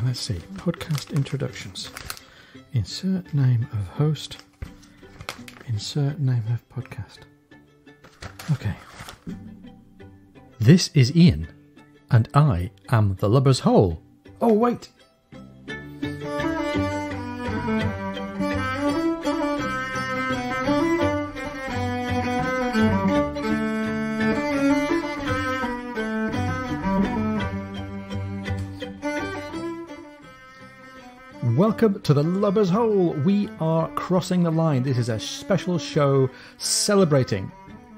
let's see. Podcast introductions. Insert name of host. Insert name of podcast. Okay. This is Ian, and I am the Lubber's Hole. Oh, wait. Welcome to the Lubber's Hole. We are crossing the line. This is a special show celebrating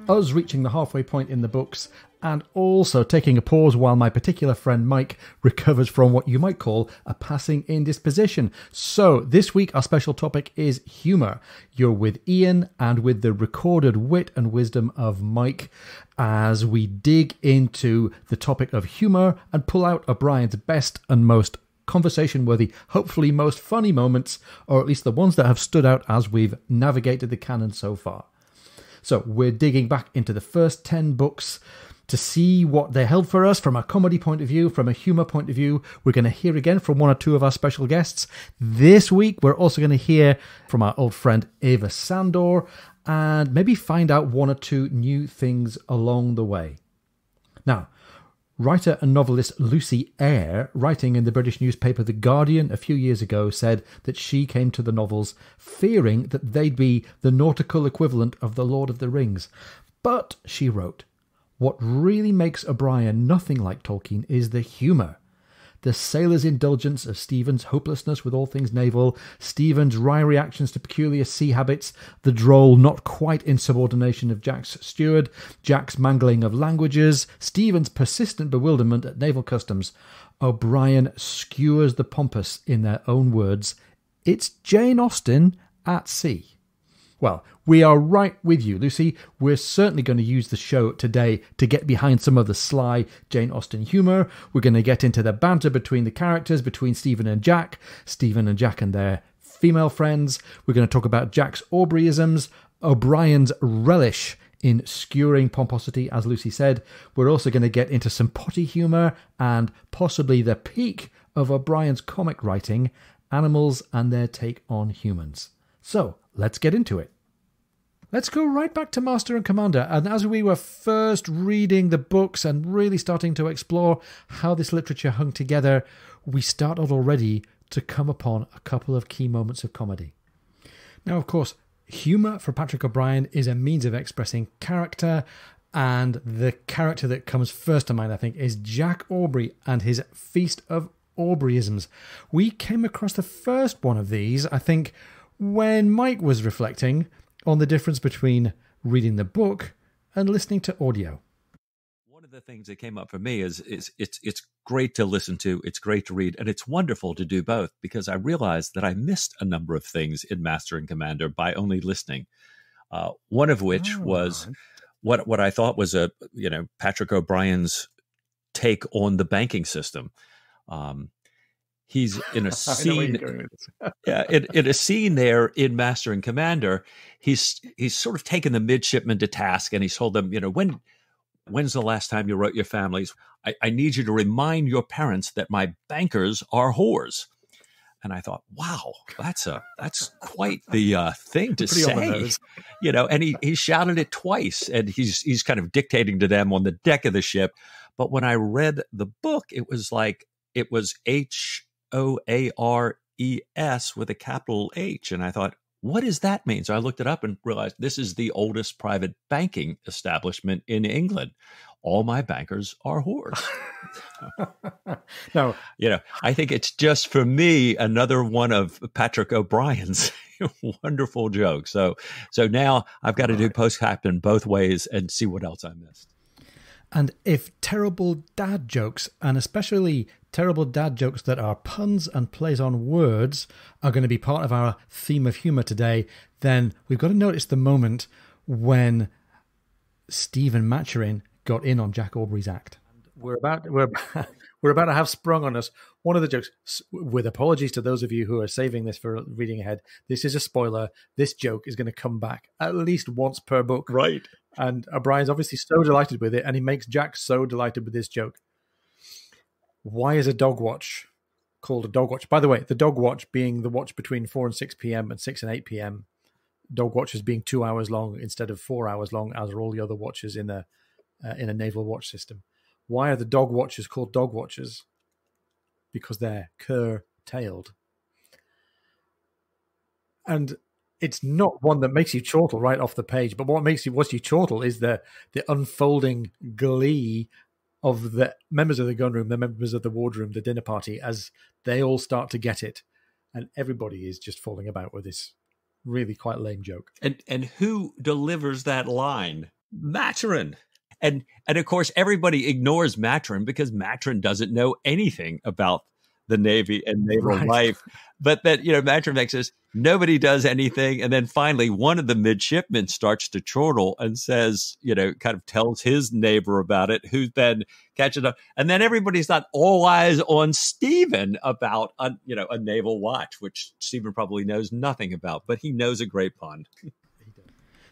us reaching the halfway point in the books and also taking a pause while my particular friend Mike recovers from what you might call a passing indisposition. So this week our special topic is humour. You're with Ian and with the recorded wit and wisdom of Mike as we dig into the topic of humour and pull out O'Brien's best and most conversation-worthy, hopefully most funny moments, or at least the ones that have stood out as we've navigated the canon so far. So we're digging back into the first 10 books to see what they held for us from a comedy point of view, from a humour point of view. We're going to hear again from one or two of our special guests. This week, we're also going to hear from our old friend Eva Sandor and maybe find out one or two new things along the way. Now, writer and novelist Lucy Eyre, writing in the British newspaper The Guardian a few years ago, said that she came to the novels fearing that they'd be the nautical equivalent of The Lord of the Rings. But, she wrote, what really makes O'Brien nothing like Tolkien is the humour. The sailor's indulgence of Stephen's hopelessness with all things naval, Stephen's wry reactions to peculiar sea habits, the droll not quite insubordination of Jack's steward, Jack's mangling of languages, Stephen's persistent bewilderment at naval customs. O'Brien skewers the pompous in their own words. It's Jane Austen at sea. Well, we are right with you, Lucy. We're certainly going to use the show today to get behind some of the sly Jane Austen humour. We're going to get into the banter between the characters, between Stephen and Jack and their female friends. We're going to talk about Jack's Aubreyisms, O'Brien's relish in skewering pomposity, as Lucy said. We're also going to get into some potty humour and possibly the peak of O'Brien's comic writing, animals and their take on humans. So, let's get into it. Let's go right back to Master and Commander. And as we were first reading the books and really starting to explore how this literature hung together, we started already to come upon a couple of key moments of comedy. Now, of course, humour for Patrick O'Brian is a means of expressing character, and the character that comes first to mind, I think, is Jack Aubrey and his Feast of Aubreyisms. We came across the first one of these, I think, when Mike was reflecting on the difference between reading the book and listening to audio. One of the things that came up for me is it's great to listen to, it's great to read, and it's wonderful to do both, because I realized that I missed a number of things in Master and Commander by only listening. One of which was what I thought was Patrick O'Brien's take on the banking system. He's in a scene, in a scene there in Master and Commander. He's sort of taken the midshipmen to task, and he's told them, when's the last time you wrote your families? I need you to remind your parents that my bankers are whores. And I thought, wow, that's quite the thing to say, And he shouted it twice, and he's kind of dictating to them on the deck of the ship. But when I read the book, it was HOARES with a capital H. And I thought, what does that mean? So I looked it up and realized this is the oldest private banking establishment in England. All my bankers are whores. No, I think it's just, for me, another one of Patrick O'Brien's wonderful jokes. So now I've got to do PostCaptain both ways and see what else I missed. And if terrible dad jokes, and especially terrible dad jokes that are puns and plays on words, are going to be part of our theme of humour today, then we've got to notice the moment when Stephen Maturin got in on Jack Aubrey's act. We're about to have sprung on us one of the jokes. With apologies to those of you who are saving this for reading ahead, this is a spoiler. This joke is going to come back at least once per book. Right. And O'Brien's obviously so delighted with it, and he makes Jack so delighted with this joke. Why is a dog watch called a dog watch. By the way, the dog watch being the watch between 4 and 6 p.m. and 6 and 8 p.m. Dog watches being 2 hours long instead of 4 hours long, as are all the other watches in a naval watch system. Why are the dog watches called dog watches? Because they're curtailed. And it's not one that makes you chortle right off the page, but what you chortle is the unfolding glee of the members of the gunroom, the members of the wardroom, the dinner party, as they all start to get it, and everybody is just falling about with this really quite lame joke. And who delivers that line? Maturin. And of course, everybody ignores Maturin because Maturin doesn't know anything about the Navy and naval life. But that, Maturin makes this, nobody does anything. And then finally, one of the midshipmen starts to chortle and says, kind of tells his neighbor about it, who then catches up. And then everybody's got all eyes on Stephen about, a naval watch, which Stephen probably knows nothing about, but he knows a great pun.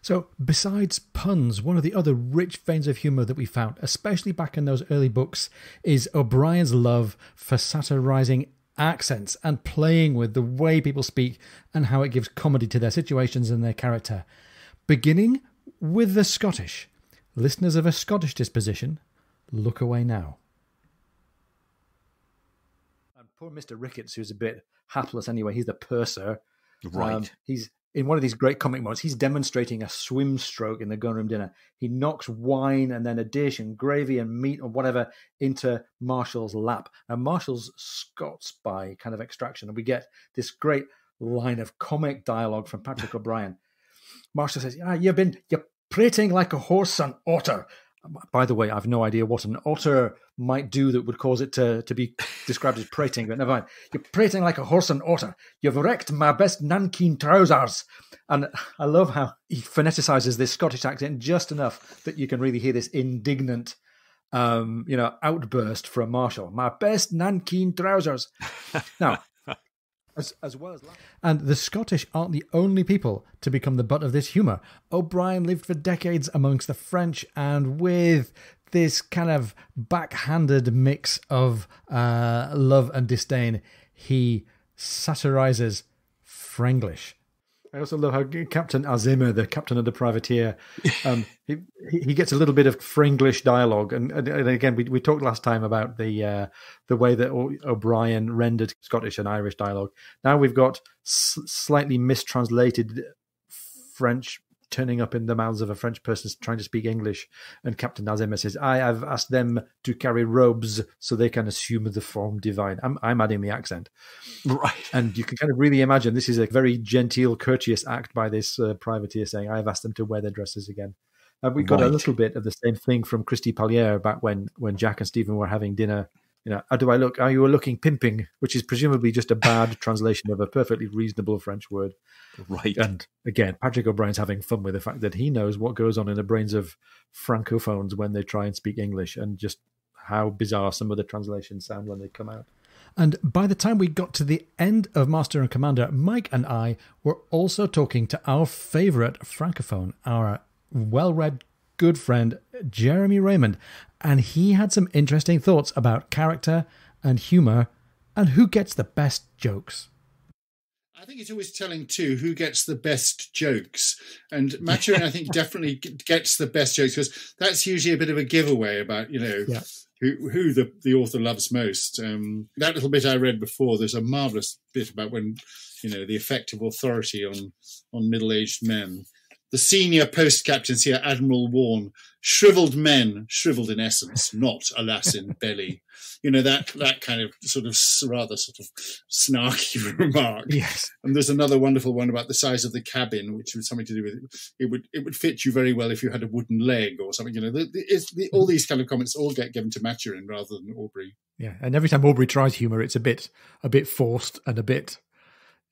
So besides puns, one of the other rich veins of humour that we found, especially back in those early books, is O'Brien's love for satirizing accents and playing with the way people speak and how it gives comedy to their situations and their character. Beginning with the Scottish. Listeners of a Scottish disposition, look away now. And poor Mr. Ricketts, who's a bit hapless anyway, he's the purser. Right. He's in one of these great comic moments, he's demonstrating a swim stroke in the gunroom dinner. He knocks wine and then a dish and gravy and meat or whatever into Marshall's lap. And Marshall's Scots by kind of extraction. And we get this great line of comic dialogue from Patrick O'Brien. Marshall says, you're prating like a horse and otter. By the way, I've no idea what an otter might do that would cause it to be described as prating, but never mind. You're prating like a horse and otter. You've wrecked my best nankeen trousers. And I love how he phoneticizes this Scottish accent just enough that you can really hear this indignant, outburst from Marshall. My best nankeen trousers. Now, as well as laughing. And the Scottish aren't the only people to become the butt of this humour. O'Brien lived for decades amongst the French, and with this kind of backhanded mix of love and disdain, he satirizes Franglish. I also love how Captain Azima, the captain of the privateer, he gets a little bit of Franglish dialogue. And again, we talked last time about the way that O'Brien rendered Scottish and Irish dialogue. Now we've got slightly mistranslated French turning up in the mouths of a French person trying to speak English. And Captain Azima says, I have asked them to carry robes so they can assume the form divine. I'm adding the accent. Right. And you can kind of really imagine this is a very genteel, courteous act by this privateer saying, I have asked them to wear their dresses again. We got a little bit of the same thing from Christy Pallier back when Jack and Stephen were having dinner. How do I look? Are you looking pimping? Which is presumably just a bad translation of a perfectly reasonable French word. Right. And again, Patrick O'Brien's having fun with the fact that he knows what goes on in the brains of francophones when they try and speak English, and just how bizarre some of the translations sound when they come out. And by the time we got to the end of Master and Commander, Mike and I were also talking to our favourite francophone, our well-read good friend, Jeremy Raymond, and he had some interesting thoughts about character and humour and who gets the best jokes. I think it's always telling, too, who gets the best jokes. And Maturin, I think, definitely gets the best jokes, because that's usually a bit of a giveaway about, who the author loves most. That little bit I read before, there's a marvellous bit about when, the effect of authority on middle-aged men. The senior post-captain, here, Admiral Warne, shrivelled men, shrivelled in essence, not, alas, in belly. That kind of rather snarky remark. Yes. And there's another wonderful one about the size of the cabin, which was something to do with it would fit you very well if you had a wooden leg or something. All these kind of comments all get given to Maturin rather than Aubrey. Yeah, and every time Aubrey tries humour, it's a bit forced and a bit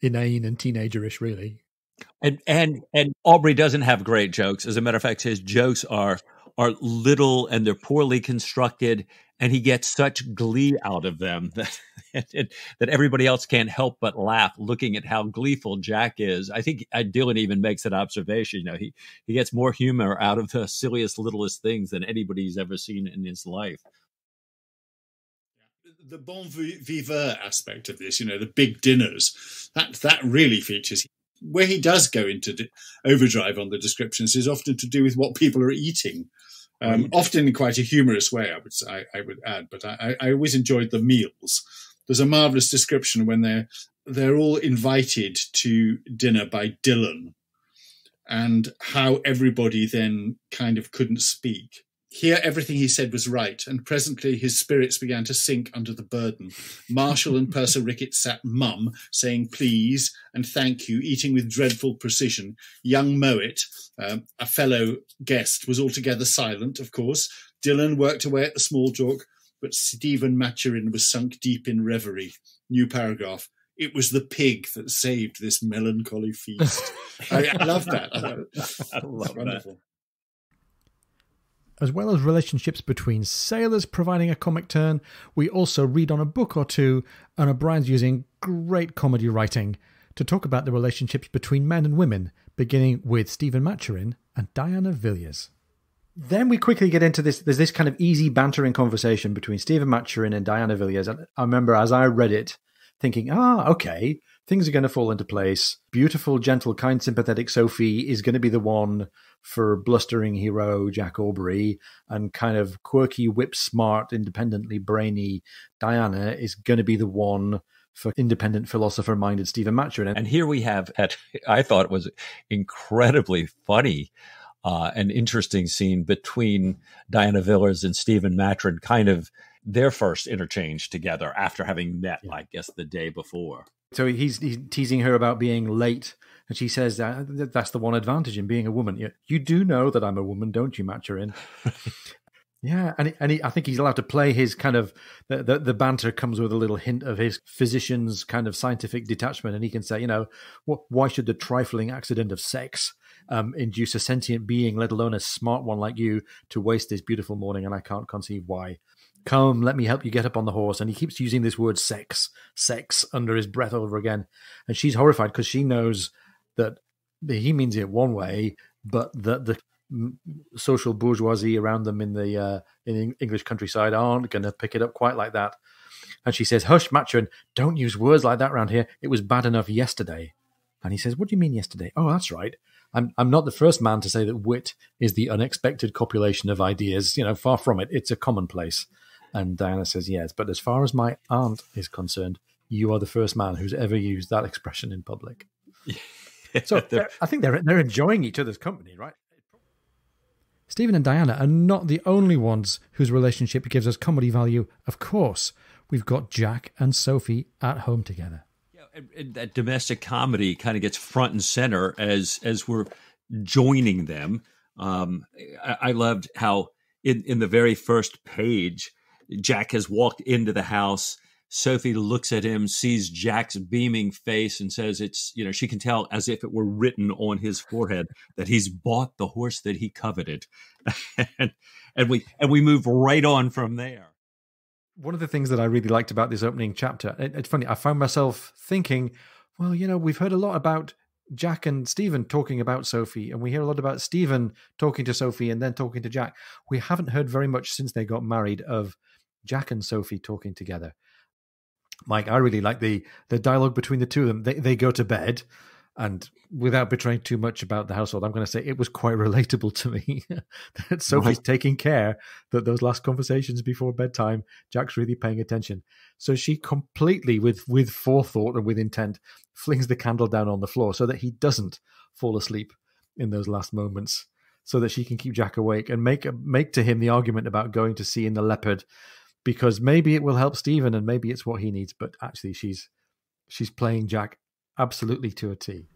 inane and teenagerish, really. And Aubrey doesn't have great jokes. As a matter of fact, his jokes are little and they're poorly constructed, and he gets such glee out of them that everybody else can't help but laugh looking at how gleeful Jack is. I think Dylan even makes that observation. He gets more humor out of the silliest, littlest things than anybody's ever seen in his life. the bon vivant aspect of this, the big dinners, that really features. Where he does go into overdrive on the descriptions is often to do with what people are eating, often in quite a humorous way, I would add. But I always enjoyed the meals. There's a marvellous description when they're all invited to dinner by Dylan, and how everybody then kind of couldn't speak. Here, everything he said was right, and presently his spirits began to sink under the burden. Marshall and Purser Rickett sat mum, saying please and thank you, eating with dreadful precision. Young Mowat, a fellow guest, was altogether silent, of course. Dylan worked away at the small talk, but Stephen Maturin was sunk deep in reverie. New paragraph. It was the pig that saved this melancholy feast. I love that. I love wonderful. That. As well as relationships between sailors providing a comic turn, we also read on a book or two, and O'Brien's using great comedy writing to talk about the relationships between men and women, beginning with Stephen Maturin and Diana Villiers. Then we quickly get into this. There's this kind of easy bantering conversation between Stephen Maturin and Diana Villiers. And I remember as I read it, thinking, okay, things are going to fall into place. Beautiful, gentle, kind, sympathetic Sophie is going to be the one for blustering hero Jack Aubrey, and kind of quirky, whip-smart, independently brainy Diana is going to be the one for independent, philosopher-minded Stephen Maturin. And here we have, I thought it was incredibly funny, an interesting scene between Diana Villiers and Stephen Maturin, kind of their first interchange together after having met, I guess, the day before. So he's teasing her about being late, and she says that's the one advantage in being a woman. You do know that I'm a woman, don't you, Maturin? Yeah, and I think he's allowed to play his kind of the banter comes with a little hint of his physician's kind of scientific detachment, and he can say, why should the trifling accident of sex induce a sentient being, let alone a smart one like you, to waste this beautiful morning? And I can't conceive why. Come, let me help you get up on the horse. And he keeps using this word sex under his breath over again. And she's horrified because she knows that he means it one way, but that the social bourgeoisie around them in the English countryside aren't going to pick it up quite like that. And she says, hush, Maturin, don't use words like that around here. It was bad enough yesterday. And he says, what do you mean yesterday? Oh, that's right. I'm not the first man to say that wit is the unexpected copulation of ideas. Far from it. It's a commonplace. And Diana says, yes, but as far as my aunt is concerned, you are the first man who's ever used that expression in public. So I think they're enjoying each other's company, right? Stephen and Diana are not the only ones whose relationship gives us comedy value. Of course, we've got Jack and Sophie at home together. Yeah, and that domestic comedy kind of gets front and center as we're joining them. I loved how in the very first page, Jack has walked into the house. Sophie looks at him, sees Jack's beaming face, and says she can tell as if it were written on his forehead that he's bought the horse that he coveted. and we move right on from there. One of the things that I really liked about this opening chapter, it's funny, I found myself thinking, well, we've heard a lot about Jack and Stephen talking about Sophie, and we hear a lot about Stephen talking to Sophie and then talking to Jack. We haven't heard very much since they got married of Jack and Sophie talking together. Mike, I really like the dialogue between the two of them. They go to bed, and without betraying too much about the household, I'm going to say it was quite relatable to me that Sophie's taking care that those last conversations before bedtime, Jack's really paying attention. So she completely, with forethought and with intent, flings the candle down on the floor so that he doesn't fall asleep in those last moments, so that she can keep Jack awake and make to him the argument about going to sea in the Leopard, because maybe it will help Stephen and maybe it's what he needs. But actually, she's playing Jack absolutely to a T.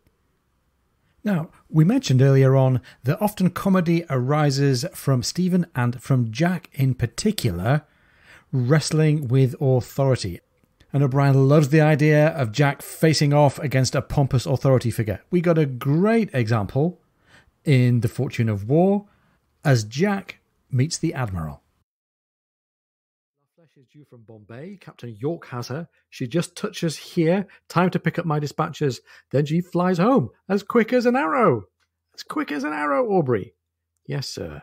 Now, we mentioned earlier on that often comedy arises from Stephen and from Jack in particular wrestling with authority. And O'Brien loves the idea of Jack facing off against a pompous authority figure. We got a great example in The Fortune of War as Jack meets the admiral. Is due from Bombay. Captain York has her. She just touches here. Time to pick up my dispatches. Then she flies home as quick as an arrow. As quick as an arrow, Aubrey. Yes, sir.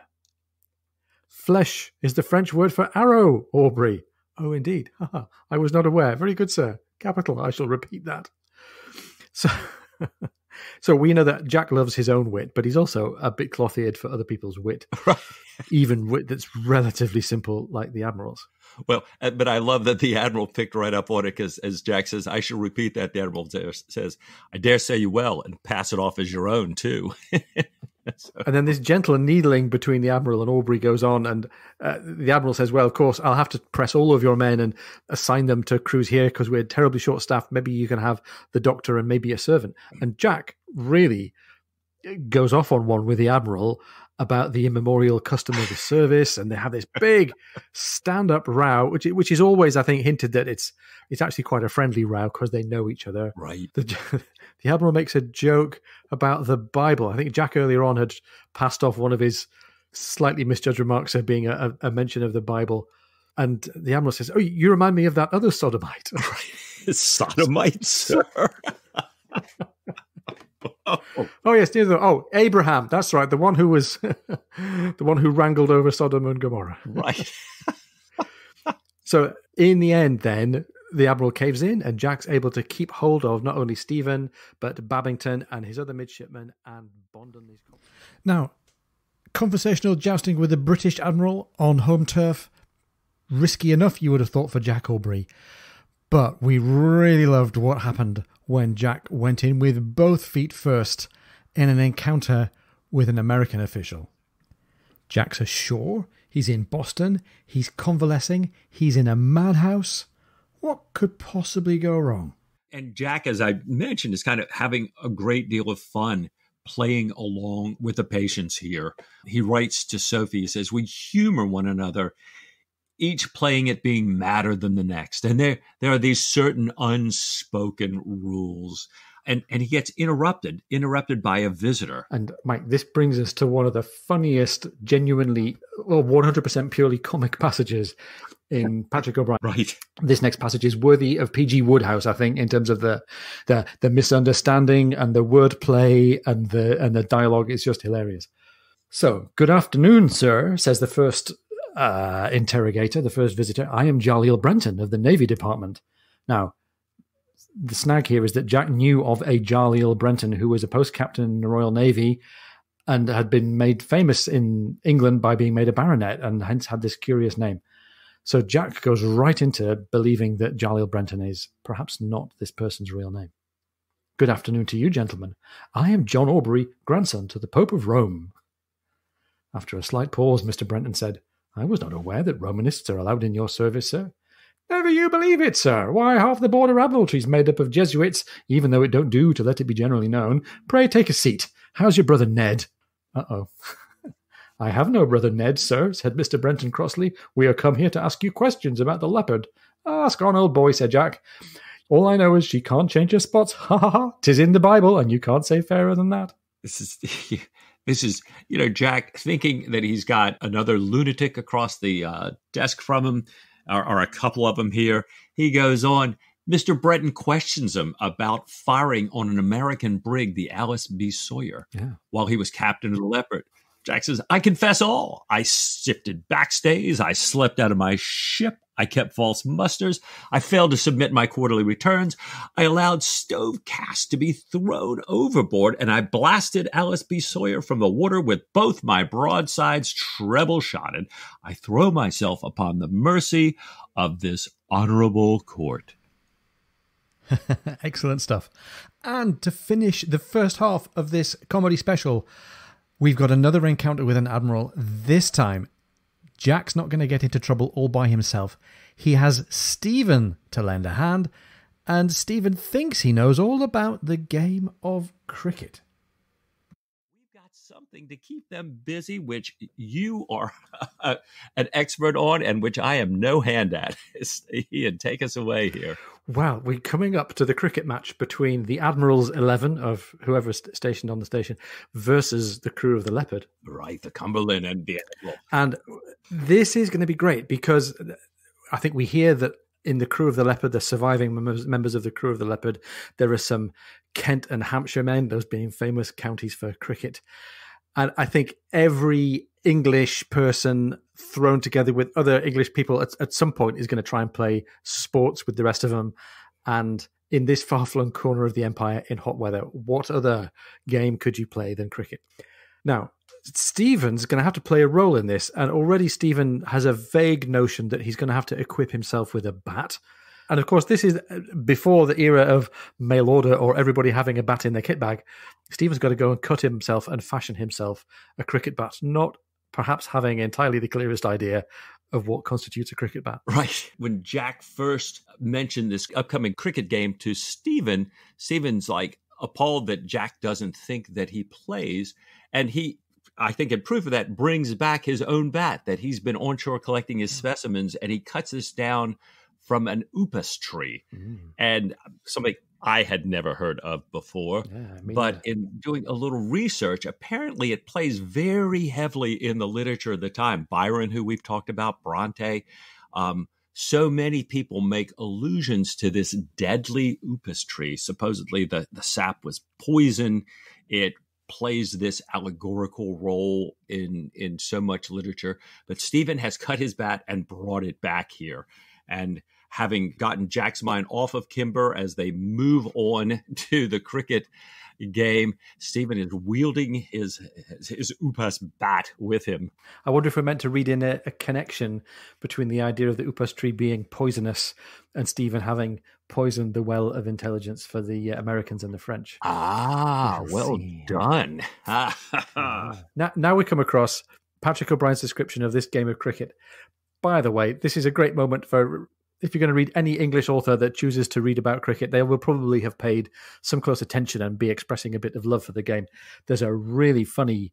Flèche is the French word for arrow, Aubrey. Oh, indeed. I was not aware. Very good, sir. Capital. I shall repeat that. So, so we know that Jack loves his own wit, but he's also a bit cloth-eared for other people's wit. Right. Even wit that's relatively simple, like the Admiral's. Well, but I love that the Admiral picked right up on it because, as Jack says, I shall repeat that. The Admiral says, I dare say you well, and pass it off as your own, too. So. And then this gentle needling between the Admiral and Aubrey goes on, and the Admiral says, well, of course, I'll have to press all of your men and assign them to crews here because we're terribly short-staffed. Maybe you can have the doctor and maybe a servant. And Jack really goes off on one with the Admiral about the immemorial custom of the service, and they have this big stand-up row, which is always, I think, hinted that it's actually quite a friendly row because they know each other. Right. The Admiral makes a joke about the Bible. I think Jack earlier on had passed off one of his slightly misjudged remarks of being a mention of the Bible, and the Admiral says, "Oh, you remind me of that other sodomite." Sodomite, sir. Oh yes, Abraham. That's right, the one who was the one who wrangled over Sodom and Gomorrah. Right. So in the end, then the Admiral caves in, and Jack's able to keep hold of not only Stephen but Babington and his other midshipmen and bond on these. Now, conversational jousting with the British Admiral on home turf, risky enough, you would have thought, for Jack Aubrey, but we really loved what happened when Jack went in with both feet first in an encounter with an American official. Jack's ashore, he's in Boston, he's convalescing, he's in a madhouse. What could possibly go wrong? And Jack, as I mentioned, is kind of having a great deal of fun playing along with the patients here. He writes to Sophie, he says, we humor one another, each playing at being madder than the next. And there are these certain unspoken rules. And he gets interrupted by a visitor. And Mike, this brings us to one of the funniest, genuinely, 100% purely comic passages in Patrick O'Brian. Right. This next passage is worthy of P.G. Wodehouse, I think, in terms of the misunderstanding and the wordplay and the dialogue. It's just hilarious. So, good afternoon, sir, says the first interrogator, the first visitor. I am Jaleel Brenton of the Navy Department. Now, the snag here is that Jack knew of a Jaleel Brenton who was a post-captain in the Royal Navy and had been made famous in England by being made a baronet and hence had this curious name. So Jack goes right into believing that Jaleel Brenton is perhaps not this person's real name. Good afternoon to you, gentlemen. I am John Aubrey, grandson to the Pope of Rome. After a slight pause, Mr. Brenton said, I was not aware that Romanists are allowed in your service, sir. Never you believe it, sir. Why, half the Border Admiralty is made up of Jesuits, even though it don't do to let it be generally known. Pray take a seat. How's your brother Ned? Uh-oh. I have no brother Ned, sir, said Mr. Brenton crossly. We are come here to ask you questions about the leopard. Ask on, old boy, said Jack. All I know is she can't change her spots. Ha ha ha. 'Tis in the Bible, and you can't say fairer than that. This is, Jack thinking that he's got another lunatic across the desk from him, or a couple of them here. He goes on. Mr. Brenton questions him about firing on an American brig, the Alice B. Sawyer, while he was captain of the Leopard. Jack says, I confess all. I shifted backstays. I slept out of my ship. I kept false musters. I failed to submit my quarterly returns. I allowed stove cast to be thrown overboard, and I blasted Alice B. Sawyer from the water with both my broadsides treble-shotted. I throw myself upon the mercy of this honorable court. Excellent stuff. And to finish the first half of this comedy special, we've got another encounter with an admiral. This time, Jack's not going to get into trouble all by himself. He has Stephen to lend a hand, and Stephen thinks he knows all about the game of cricket. We've got something to keep them busy, which you are an expert on, and which I am no hand at. Ian, take us away here. Well, we're coming up to the cricket match between the Admiral's 11 of whoever's stationed on the station versus the crew of the Leopard. Right, the Cumberland and the Admiral. And this is going to be great because I think we hear that in the crew of the Leopard, the surviving members of the crew of the Leopard, there are some Kent and Hampshire men, those being famous counties for cricket. And I think every English person thrown together with other English people at some point is going to try and play sports with the rest of them. And in this far-flung corner of the empire in hot weather, what other game could you play than cricket? Now, Stephen's going to have to play a role in this, and already Stephen has a vague notion that he's going to have to equip himself with a bat. And of course, this is before the era of mail order or everybody having a bat in their kit bag. Stephen's got to go and cut himself and fashion himself a cricket bat, not perhaps having entirely the clearest idea of what constitutes a cricket bat. Right. When Jack first mentioned this upcoming cricket game to Stephen, Stephen's like appalled that Jack doesn't think that he plays. And he, I think in proof of that, brings back his own bat that he's been onshore collecting his specimens, and he cuts this down from an upas tree. And something I had never heard of before. But in doing a little research, apparently it plays very heavily in the literature of the time. Byron, who we've talked about, Bronte, so many people make allusions to this deadly upas tree. Supposedly the sap was poison. It plays this allegorical role in so much literature. But Stephen has cut his bat and brought it back here. And having gotten Jack's mind off of Kimber as they move on to the cricket game, Stephen is wielding his upas bat with him. I wonder if we're meant to read in a connection between the idea of the upas tree being poisonous and Stephen having poisoned the well of intelligence for the Americans and the French. Well done. Now we come across Patrick O'Brien's description of this game of cricket. By the way, this is a great moment for, if you're going to read any English author that chooses to read about cricket, they will probably have paid some close attention and be expressing a bit of love for the game. There's a really funny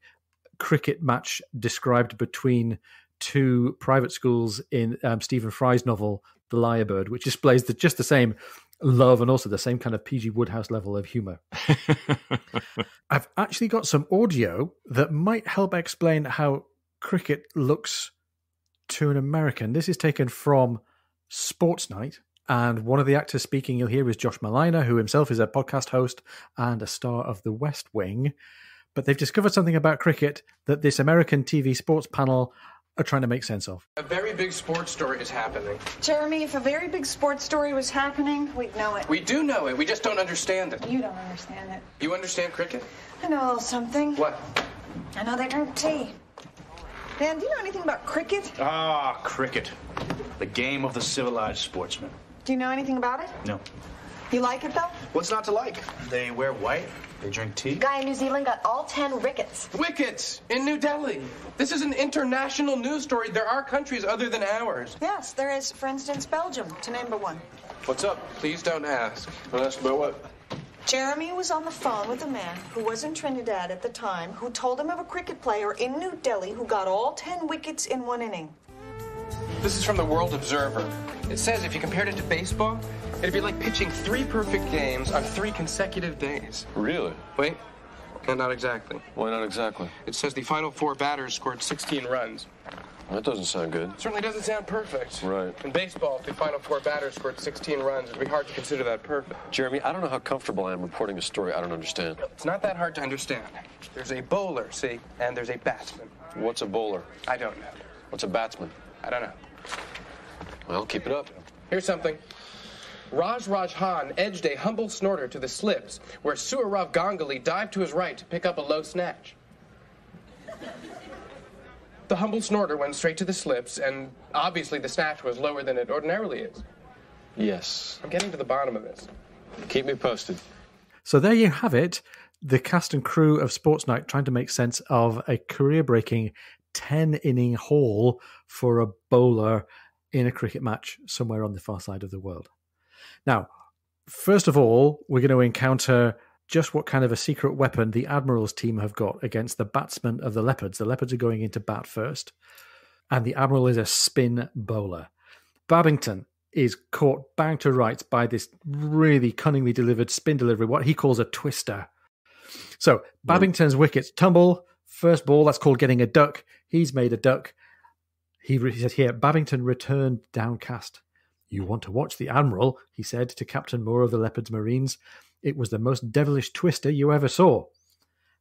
cricket match described between two private schools in Stephen Fry's novel, The Lyrebird, which displays just the same love and also the same kind of P.G. Wodehouse level of humor. I've actually got some audio that might help explain how cricket looks to an American. This is taken from Sports Night, and one of the actors speaking you'll hear is Josh Malina, who himself is a podcast host and a star of The West Wing. But they've discovered something about cricket that this American TV sports panel are trying to make sense of. A very big sports story is happening. Jeremy, if a very big sports story was happening, we'd know it. We do know it. We just don't understand it. You don't understand it. You understand cricket? I know a little something. What? I know they drink tea. Dan, do you know anything about cricket? Cricket. The game of the civilized sportsman. Do you know anything about it? No. You like it, though? What's not to like? They wear white, they drink tea. Guy in New Zealand got all 10 wickets. Wickets in New Delhi. This is an international news story. There are countries other than ours. Yes, there is, for instance, Belgium, to name but one. What's up? Please don't ask. Don't ask about what? Jeremy was on the phone with a man who was in Trinidad at the time who told him of a cricket player in New Delhi who got all 10 wickets in one inning. This is from the World Observer. It says if you compared it to baseball, it'd be like pitching 3 perfect games on 3 consecutive days. Really? Wait, no, not exactly. Why not exactly? It says the final 4 batters scored 16 runs. That doesn't sound good. Certainly doesn't sound perfect. Right. In baseball, if the final 4 batters scored 16 runs, it'd be hard to consider that perfect. Jeremy, I don't know how comfortable I am reporting a story I don't understand. It's not that hard to understand. There's a bowler, see, and there's a batsman. What's a bowler? I don't know. What's a batsman? I don't know. Well, keep it up. Here's something. Raj Khan edged a humble snorter to the slips, where Sourav Ganguly dived to his right to pick up a low snatch. The humble snorter went straight to the slips, and obviously the snatch was lower than it ordinarily is. Yes. I'm getting to the bottom of this. Keep me posted. So there you have it, the cast and crew of Sports Night trying to make sense of a career-breaking 10-inning haul for a bowler in a cricket match somewhere on the far side of the world. Now, first of all, we're going to encounter just what kind of a secret weapon the Admiral's team have got against the batsmen of the Leopards. The Leopards are going into bat first, and the Admiral is a spin bowler. Babington is caught bang to rights by this really cunningly delivered spin delivery, what he calls a twister. So Babington's wickets tumble. First ball, that's called getting a duck. He's made a duck. He said here, Babington returned downcast. You want to watch the Admiral, he said to Captain Moore of the Leopards Marines. It was the most devilish twister you ever saw.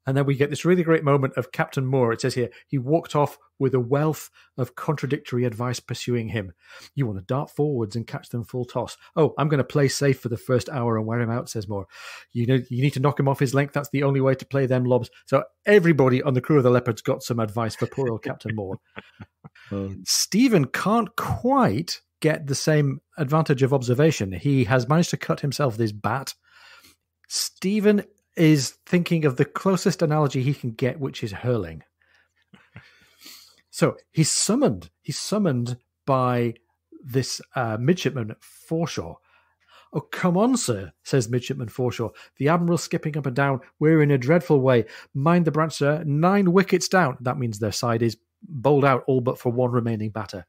And then we get this really great moment of Captain Moore. It says here, he walked off with a wealth of contradictory advice pursuing him. You want to dart forwards and catch them full toss. Oh, I'm going to play safe for the first hour and wear him out, says Moore. You need to knock him off his length. That's the only way to play them lobs. So everybody on the crew of the Leopards got some advice for poor old Captain Moore. Stephen can't quite get the same advantage of observation. He has managed to cut himself this bat. Stephen is thinking of the closest analogy he can get, which is hurling. So he's summoned by this midshipman Forshaw. Oh, come on, sir, says Midshipman Forshaw. The Admiral's skipping up and down. We're in a dreadful way. Mind the branch, sir. 9 wickets down. That means their side is bowled out, all but for one remaining batter.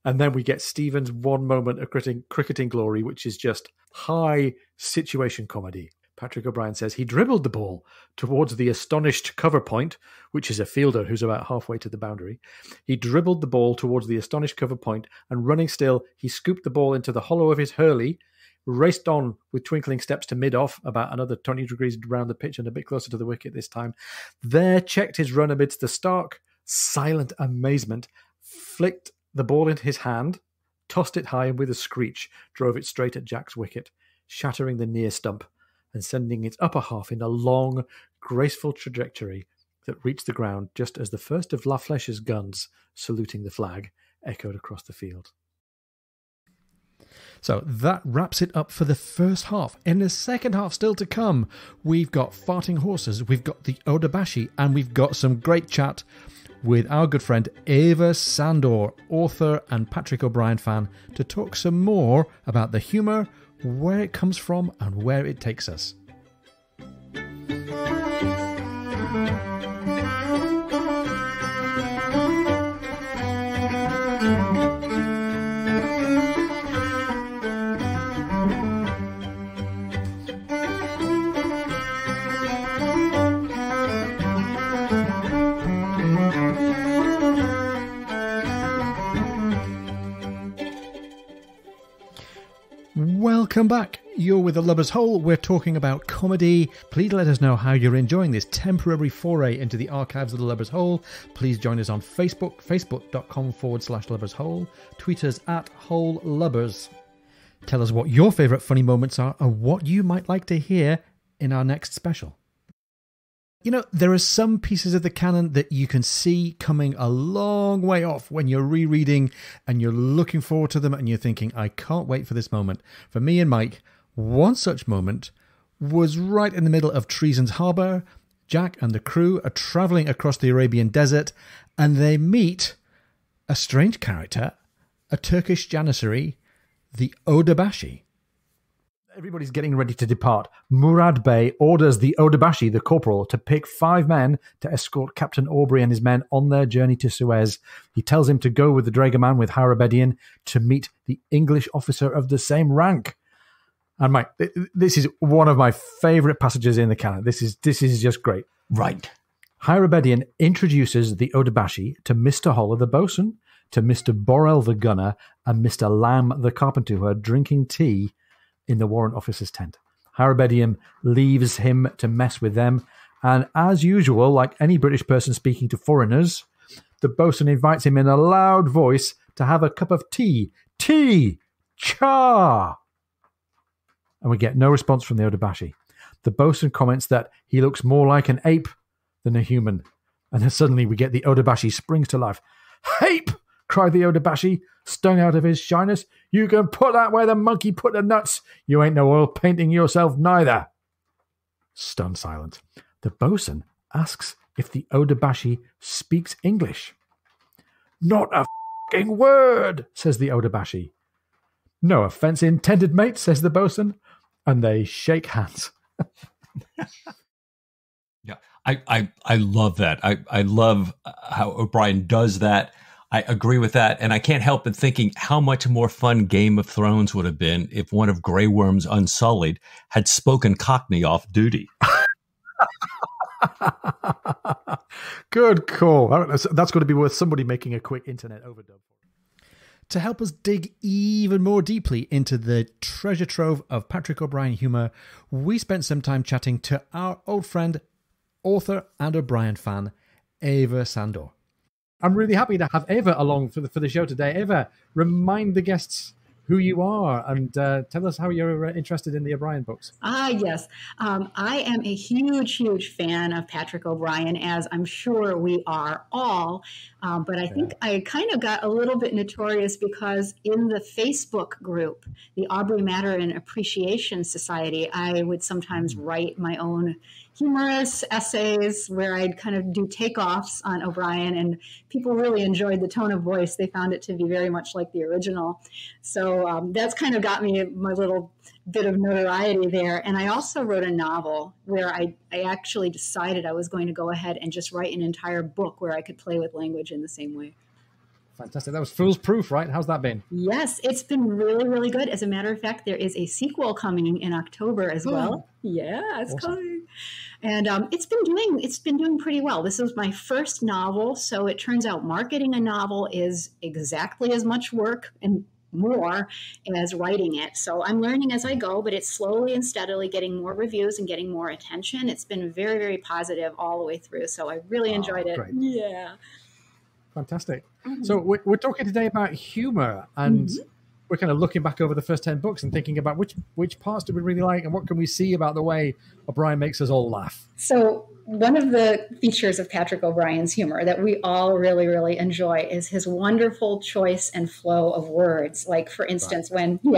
And then we get Stephen's one moment of cricketing glory, which is just high situation comedy. Patrick O'Brien says he dribbled the ball towards the astonished cover point, which is a fielder who's about halfway to the boundary. He dribbled the ball towards the astonished cover point, and running still, he scooped the ball into the hollow of his hurley, raced on with twinkling steps to mid-off, about another 20 degrees around the pitch and a bit closer to the wicket this time. There checked his run amidst the stark, silent amazement, flicked the ball into his hand, tossed it high, and with a screech drove it straight at Jack's wicket, shattering the near stump and sending its upper half in a long, graceful trajectory that reached the ground just as the first of La Fleche's guns, saluting the flag, echoed across the field. So that wraps it up for the first half. In the second half still to come, we've got farting horses, we've got the Odabashi, and we've got some great chat with our good friend Eva Sandor, author and Patrick O'Brien fan, to talk some more about the humour, where it comes from, and where it takes us. Welcome back. You're with The Lubber's Hole. We're talking about comedy. Please let us know how you're enjoying this temporary foray into the archives of The Lubber's Hole. Please join us on Facebook, facebook.com/Lubber's Hole. Tweet us at Hole Lubbers. Tell us what your favourite funny moments are and what you might like to hear in our next special. You know, there are some pieces of the canon that you can see coming a long way off when you're rereading and you're looking forward to them and you're thinking, I can't wait for this moment. For me and Mike, one such moment was right in the middle of Treason's Harbour. Jack and the crew are travelling across the Arabian desert and they meet a strange character, a Turkish janissary, the Odabashi. Everybody's getting ready to depart. Murad Bey orders the Odabashi, the corporal, to pick 5 men to escort Captain Aubrey and his men on their journey to Suez. He tells him to go with the dragoman with Harabedian to meet the English officer of the same rank. And Mike, this is one of my favourite passages in the canon. This is just great. Right. Harabedian introduces the Odabashi to Mr. Holler the bosun, to Mr. Borrell the gunner, and Mr. Lamb the carpenter, who are drinking tea in the warrant officer's tent. Harabedian leaves him to mess with them, and as usual, like any British person speaking to foreigners, the bosun invites him in a loud voice to have a cup of tea. Tea! Cha! And we get no response from the Odabashi. The bosun comments that he looks more like an ape than a human, and then suddenly we get the Odabashi springs to life. Ape! Cried the Odabashi, stung out of his shyness. You can put that where the monkey put the nuts. You ain't no oil painting yourself neither. Stunned silence. The bosun asks if the Odabashi speaks English. Not a f***ing word, says the Odabashi. No offence intended, mate, says the bosun. And they shake hands. Yeah, I love that. I love how O'Brien does that. I agree with that, and I can't help but thinking how much more fun Game of Thrones would have been if one of Grey Worm's Unsullied had spoken Cockney off duty. Good call. That's going to be worth somebody making a quick internet overdub. To help us dig even more deeply into the treasure trove of Patrick O'Brien humour, we spent some time chatting to our old friend author and O'Brien fan, Eva Sandor. I'm really happy to have Eva along for the show today. Eva, remind the guests who you are and tell us how you're interested in the O'Brien books. Yes. I am a huge fan of Patrick O'Brien, as I'm sure we are all. But I think I kind of got a little bit notorious because in the Facebook group, the Aubrey Maturin Appreciation Society, I would sometimes write my own humorous essays where I'd kind of do takeoffs on O'Brien, and people really enjoyed the tone of voice. They found it to be very much like the original. So that's kind of got me my little bit of notoriety there. And I also wrote a novel where I actually decided I was going to go ahead and just write an entire book where I could play with language in the same way. Fantastic. That was fool's proof, right? How's that been? Yes, it's been really good. As a matter of fact, there is a sequel coming in October as well. Yeah, it's awesome. Coming. And it's been doing pretty well. This is my first novel, so it turns out marketing a novel is exactly as much work and more as writing it. So I'm learning as I go, but it's slowly and steadily getting more reviews and getting more attention. It's been very positive all the way through. So I really enjoyed it. Great. Yeah. Fantastic. So we're talking today about humor, and we're kind of looking back over the first 10 books and thinking about which parts do we really like and what can we see about the way O'Brien makes us all laugh. So one of the features of Patrick O'Brien's humor that we all really enjoy is his wonderful choice and flow of words. Like, for instance, when he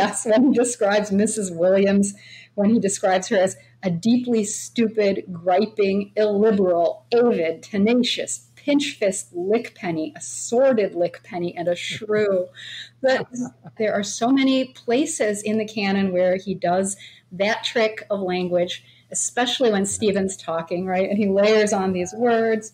describes Mrs. Williams, when he describes her as a deeply stupid, griping, illiberal, avid, tenacious, pinch-fist lickpenny, a sordid lickpenny, and a shrew. But there are so many places in the canon where he does that trick of language, especially when Stephen's talking, right? And he layers on these words.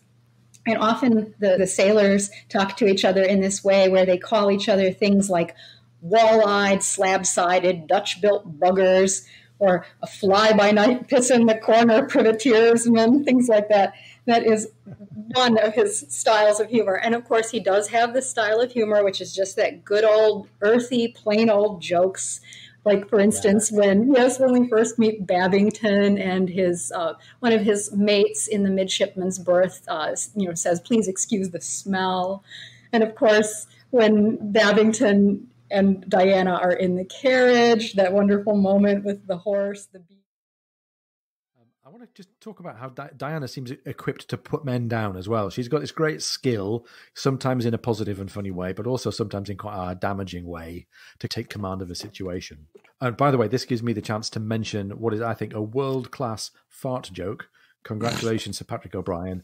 And often the sailors talk to each other in this way where they call each other things like wall-eyed, slab-sided, Dutch-built buggers, or a fly-by-night piss-in-the-corner privateersman, things like that. That is one of his styles of humor. And, of course, he does have the style of humor, which is just that good old, earthy, plain old jokes. Like, for instance, when we first meet Babington and his one of his mates in the midshipman's berth, says, "Please excuse the smell." And, of course, when Babington and Diana are in the carriage, that wonderful moment with the horse, the bee. I want to just talk about how Diana seems equipped to put men down as well. She's got this great skill, sometimes in a positive and funny way, but also sometimes in quite a damaging way, to take command of a situation. And by the way, this gives me the chance to mention what is, I think, a world-class fart joke. Congratulations to Patrick O'Brien.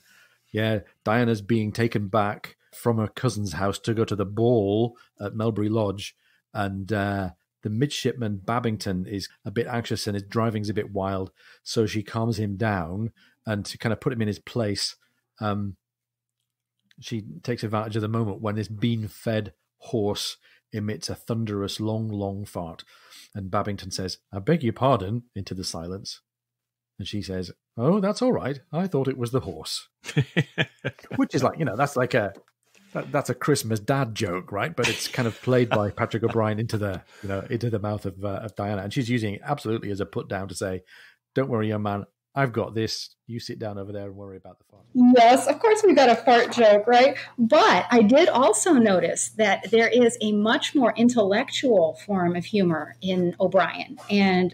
Yeah, Diana's being taken back from her cousin's house to go to the ball at Melbury Lodge, and the midshipman Babington is a bit anxious and his driving's a bit wild, so she calms him down, and to kind of put him in his place, she takes advantage of the moment when this bean-fed horse emits a thunderous long fart, and Babington says, "I beg your pardon," into the silence, and she says, "Oh, that's all right. I thought it was the horse," which is like, that's like that's a Christmas dad joke, right? But it's kind of played by Patrick O'Brien into the mouth of Diana, and she's using it absolutely as a put down to say, "Don't worry, young man, I've got this. You sit down over there and worry about the fart." Yes, of course we got a fart joke, right? But I did also notice that there is a much more intellectual form of humor in O'Brien, and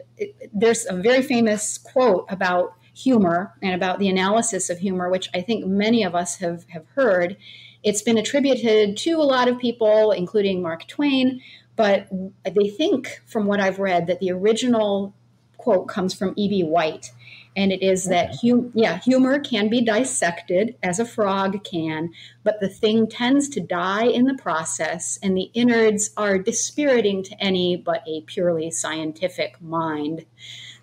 there's a very famous quote about humor and about the analysis of humor, which I think many of us have heard. It's been attributed to a lot of people, including Mark Twain, but they think, from what I've read, that the original quote comes from E.B. White, and it is that humor can be dissected as a frog can, but the thing tends to die in the process, and the innards are dispiriting to any but a purely scientific mind.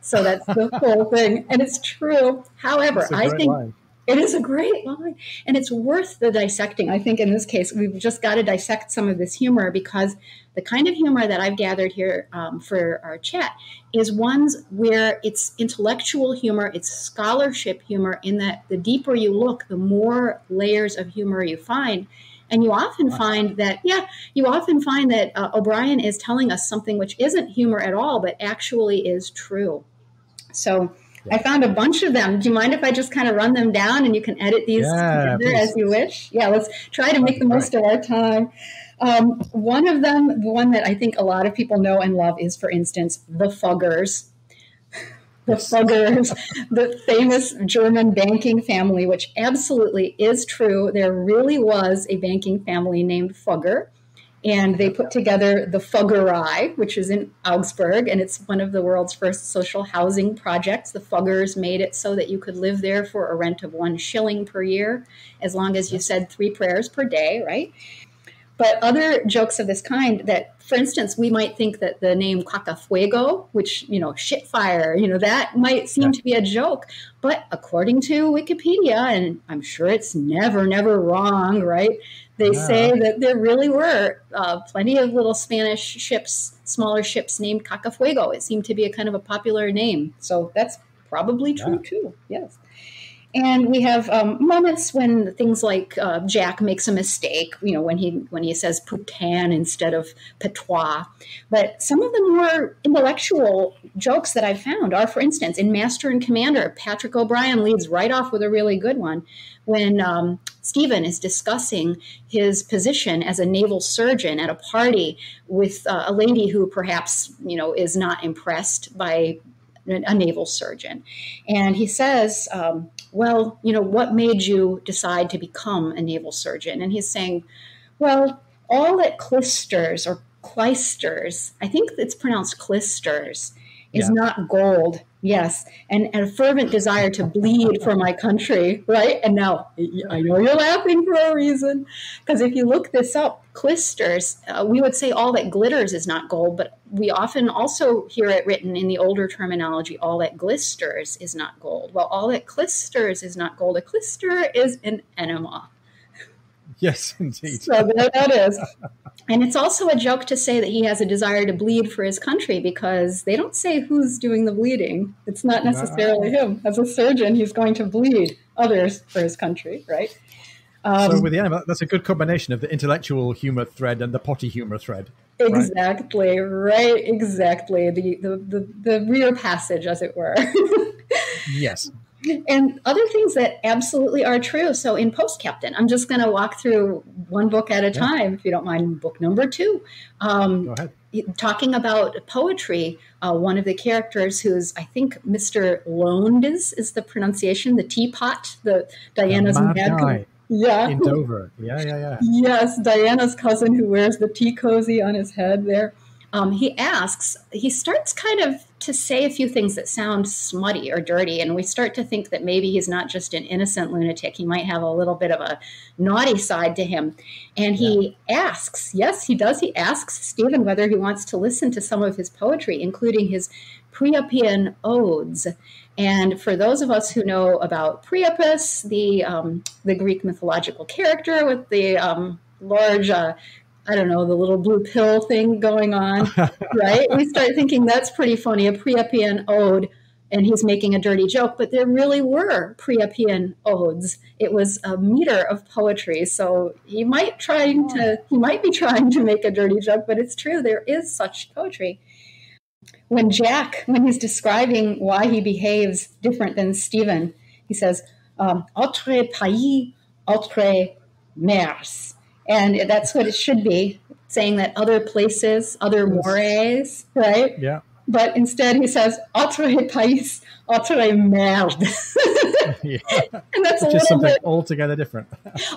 So that's the whole thing, and it's true. However, I think it is a great line, and it's worth the dissecting. I think in this case, we've just got to dissect some of this humor, because the kind of humor that I've gathered here for our chat is ones where it's intellectual humor, it's scholarship humor, in that the deeper you look, the more layers of humor you find. And you often find that, O'Brien is telling us something which isn't humor at all, but actually is true. So I found a bunch of them. Do you mind if I just kind of run them down and you can edit these together as you wish? Yeah, let's try to make the most of our time. One of them, the one that I think a lot of people know and love is, for instance, the Fuggers. The Fuggers, the famous German banking family, which absolutely is true. There really was a banking family named Fugger, and they put together the Fuggerei, which is in Augsburg, and it's one of the world's first social housing projects. The Fuggers made it so that you could live there for a rent of 1 shilling per year, as long as you said 3 prayers per day, right? But other jokes of this kind that, for instance, we might think that the name Cacafuego, which, shitfire, that might seem to be a joke. But according to Wikipedia, and I'm sure it's never wrong, right? They say that there really were plenty of little Spanish ships, smaller ships named Cacafuego. It seemed to be a kind of a popular name. So that's probably true too, yes. And we have moments when things like Jack makes a mistake, when he says putain instead of patois. But some of the more intellectual jokes that I've found are, for instance, in Master and Commander, Patrick O'Brien leads right off with a really good one when Stephen is discussing his position as a naval surgeon at a party with a lady who perhaps, is not impressed by a naval surgeon. And he says, well, what made you decide to become a naval surgeon? And he's saying, well, all that clisters or clysters, I think it's pronounced clisters, is not gold. Yes. And a fervent desire to bleed for my country, right? And now I know you're laughing for a reason, because if you look this up, clisters, we would say all that glitters is not gold, but we often also hear it written in the older terminology, all that glisters is not gold. Well, all that clisters is not gold. A clister is an enema. Yes, indeed. So there that is. And it's also a joke to say that he has a desire to bleed for his country, because they don't say who's doing the bleeding. It's not necessarily him. As a surgeon, he's going to bleed others for his country, right? So with the enema, that's a good combination of the intellectual humor thread and the potty humor thread. Exactly, right? Exactly. The rear passage, as it were. Yes. And other things that absolutely are true. So in PostCaptain, I'm just going to walk through one book at a time, if you don't mind, book number 2. Go ahead. Talking about poetry, one of the characters who's, I think, Mr. Lowndes is the pronunciation, the teapot, Diana's mad guy. Yeah. In Dover. Yeah. Yes, Diana's cousin who wears the tea cozy on his head there. He starts kind of to say a few things that sound smutty or dirty, and we start to think that maybe he's not just an innocent lunatic. He might have a little bit of a naughty side to him. And he asks, yes, he does. He asks Stephen whether he wants to listen to some of his poetry, including his Priapian odes. And for those of us who know about Priapus, the Greek mythological character with the large the little blue pill thing going on, right? We start thinking that's pretty funny, a Priapian ode, and he's making a dirty joke, but there really were Priapian odes. It was a meter of poetry, so he might be trying to make a dirty joke, but it's true, there is such poetry. When he's describing why he behaves different than Stephen, he says, autre pays, autre mers. And that's what it should be, saying that other places, other mores, right? Yeah. But instead he says, autre pays, autre merde. Yeah. And that's just something altogether different.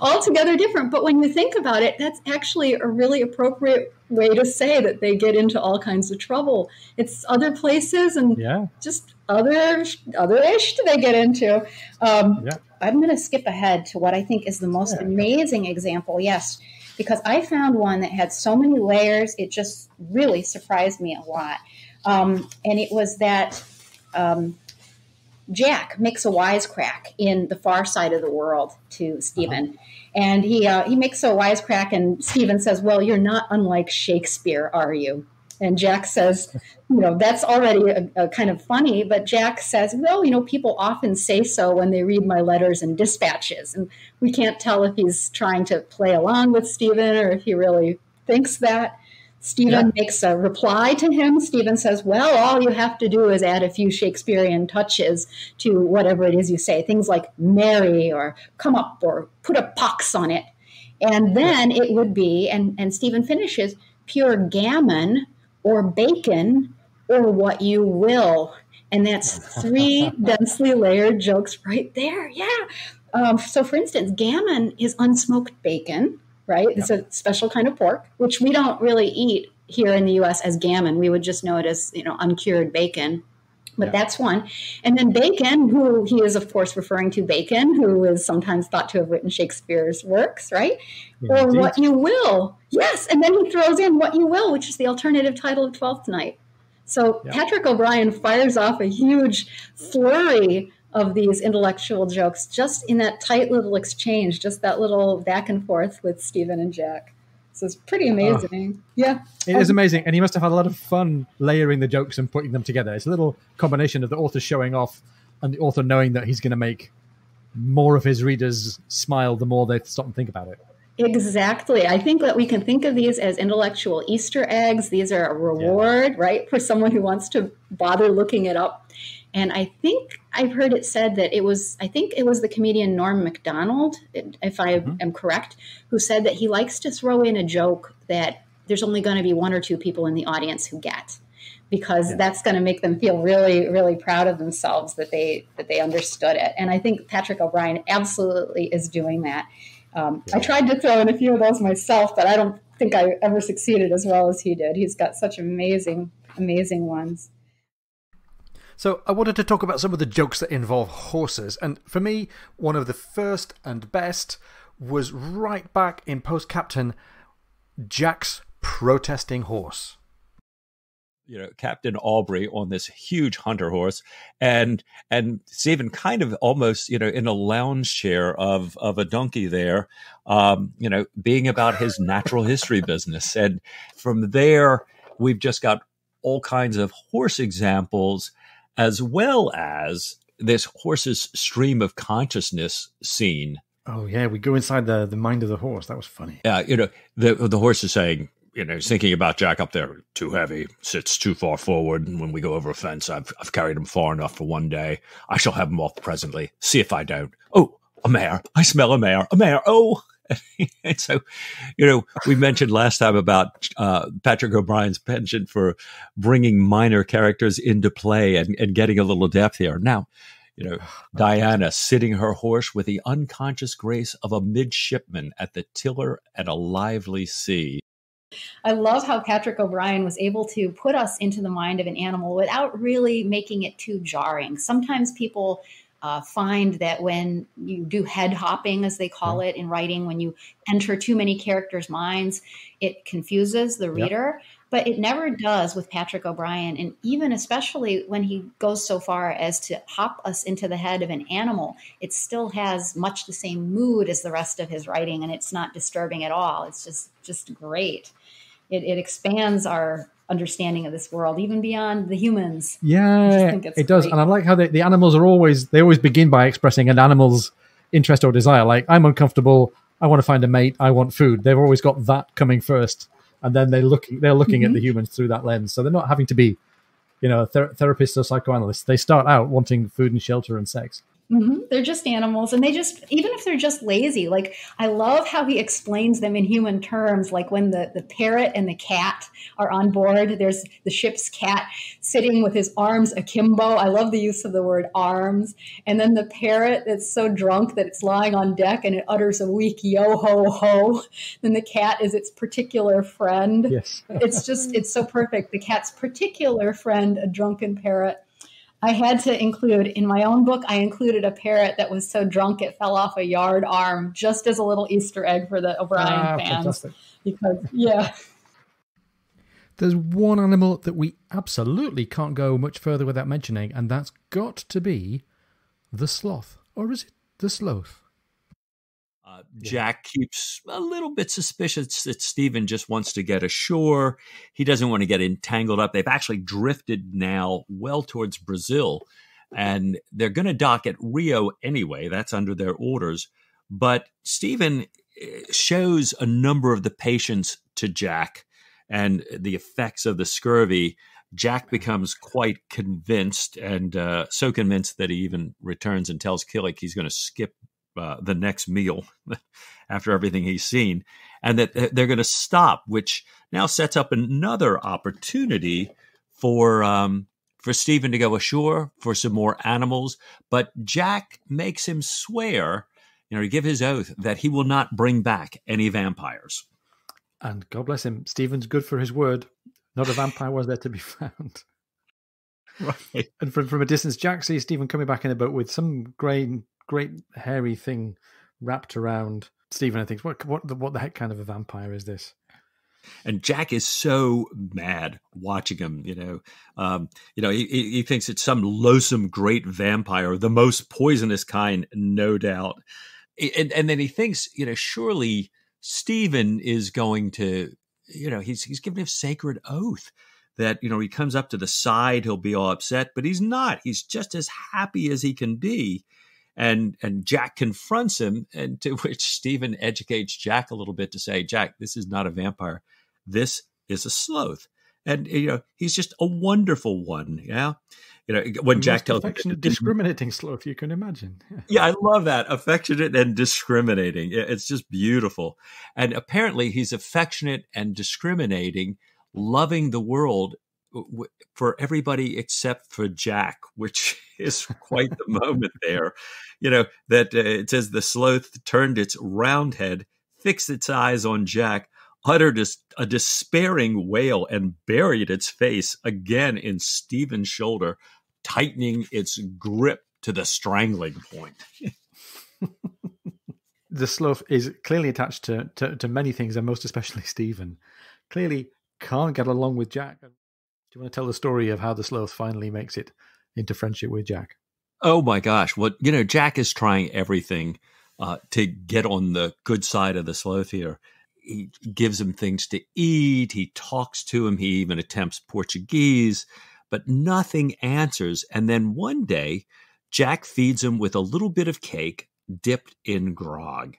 Altogether different. But when you think about it, that's actually a really appropriate way to say that they get into all kinds of trouble. It's other places and just other-ish they get into. I'm going to skip ahead to what I think is the most amazing example, yes, because I found one that had so many layers, it just really surprised me a lot. And it was that Jack makes a wisecrack in The Far Side of the World to Stephen. And he makes a wisecrack, and Stephen says, well, you're not unlike Shakespeare, are you? And Jack says, that's already a kind of funny, but Jack says, well, people often say so when they read my letters and dispatches. And we can't tell if he's trying to play along with Stephen or if he really thinks that. Stephen makes a reply to him. Stephen says, well, all you have to do is add a few Shakespearean touches to whatever it is you say. Things like marry or come up or put a pox on it. And then it would be, and Stephen finishes, pure gammon or bacon or what you will. And that's 3 densely layered jokes right there. Yeah. So, for instance, gammon is unsmoked bacon. Right? It's a special kind of pork, which we don't really eat here in the U.S. as gammon. We would just know it as, uncured bacon. But that's one. And then Bacon, who he is, of course, referring to Bacon, who is sometimes thought to have written Shakespeare's works, right? Yeah, or What You Will. Yes. And then he throws in What You Will, which is the alternative title of Twelfth Night. So Patrick O'Brian fires off a huge flurry of these intellectual jokes just in that tight little exchange, just that little back and forth with Stephen and Jack. So it's pretty amazing. Yeah. It is amazing. And he must have had a lot of fun layering the jokes and putting them together. It's a little combination of the author showing off and the author knowing that he's going to make more of his readers smile the more they stop and think about it. Exactly. I think that we can think of these as intellectual Easter eggs. These are a reward, right, for someone who wants to bother looking it up. And I think I've heard it said that it was the comedian Norm Macdonald, if I am correct, who said that he likes to throw in a joke that there's only going to be 1 or 2 people in the audience who get, because that's going to make them feel really, really proud of themselves that they understood it. And I think Patrick O'Brian absolutely is doing that. I tried to throw in a few of those myself, but I don't think I ever succeeded as well as he did. He's got such amazing, amazing ones. So I wanted to talk about some of the jokes that involve horses. And for me, one of the first and best was right back in PostCaptain, Jack's protesting horse. Captain Aubrey on this huge hunter horse, and Stephen kind of almost, in a lounge chair of a donkey there, being about his natural history business. And from there, we've just got all kinds of horse examples, as well as this horse's stream of consciousness scene. Oh, yeah, we go inside the mind of the horse. That was funny. Yeah, the horse is saying, thinking about Jack up there, too heavy, sits too far forward, and when we go over a fence, I've carried him far enough for one day. I shall have him off presently. See if I don't. Oh, a mare. I smell a mare. A mare. Oh. And so, we mentioned last time about Patrick O'Brian's penchant for bringing minor characters into play and getting a little depth here. Now, Diana sitting her horse with the unconscious grace of a midshipman at the tiller at a lively sea. I love how Patrick O'Brian was able to put us into the mind of an animal without really making it too jarring. Sometimes people find that when you do head hopping, as they call it in writing, when you enter too many characters' minds, it confuses the reader. But it never does with Patrick O'Brian. And even especially when he goes so far as to hop us into the head of an animal, it still has much the same mood as the rest of his writing, and it's not disturbing at all. It's just great. It expands our understanding of this world, even beyond the humans. Yeah, it does. And I like how the animals always begin by expressing an animal's interest or desire. Like, I'm uncomfortable, I want to find a mate, I want food. They've always got that coming first. And then they're looking at the humans through that lens. So they're not having to be, therapists or psychoanalysts. They start out wanting food and shelter and sex. Mm-hmm. They're just animals, and even if they're just lazy, like, I love how he explains them in human terms. Like when the parrot and the cat are on board, there's the ship's cat sitting with his arms akimbo. I love the use of the word arms. And then the parrot that's so drunk that it's lying on deck and it utters a weak yo ho ho. Then the cat is its particular friend. Yes. It's so perfect. The cat's particular friend, a drunken parrot. I had to include, in my own book, I included a parrot that was so drunk it fell off a yard arm, just as a little Easter egg for the O'Brian fans. Fantastic. Because, yeah. There's one animal that we absolutely can't go much further without mentioning, and that's got to be the sloth. Or is it the sloth? Jack keeps a little bit suspicious that Stephen just wants to get ashore. He doesn't want to get entangled up. They've actually drifted now well towards Brazil, and they're going to dock at Rio anyway. That's under their orders. But Stephen shows a number of the patients to Jack and the effects of the scurvy, Jack becomes quite convinced, and so convinced that he even returns and tells Killick he's going to skip the next meal after everything he's seen, and that they're going to stop, which now sets up another opportunity for Stephen to go ashore for some more animals. But Jack makes him swear, to give his oath that he will not bring back any vampires. And God bless him, Stephen's good for his word. Not a vampire was there to be found. Right. And from a distance, Jack sees Stephen coming back in a boat with some great hairy thing wrapped around Stephen, and thinks, what the heck kind of a vampire is this? And Jack is so mad watching him, he thinks it's some loathsome great vampire, the most poisonous kind, no doubt. And then he thinks, surely Stephen is going to, he's given a sacred oath that, he comes up to the side, he'll be all upset, but he's not. He's just as happy as he can be. And Jack confronts him, and to which Stephen educates Jack a little bit to say, Jack, this is not a vampire. This is a sloth. And, he's just a wonderful one. Yeah. When Jack tells him, affectionate, discriminating sloth, you can imagine. Yeah, I love that. Affectionate and discriminating. It's just beautiful. And apparently he's affectionate and discriminating, loving the world for everybody except for Jack, which is quite the moment there. That it says the sloth turned its round head, fixed its eyes on Jack, uttered a despairing wail, and buried its face again in Stephen's shoulder, tightening its grip to the strangling point. The sloth is clearly attached to many things, and most especially Stephen. Clearly can't get along with Jack. Do you want to tell the story of how the sloth finally makes it into friendship with Jack? Oh my gosh. Well, Jack is trying everything to get on the good side of the sloth here. He gives him things to eat. He talks to him. He even attempts Portuguese, but nothing answers. And then one day, Jack feeds him with a little bit of cake dipped in grog.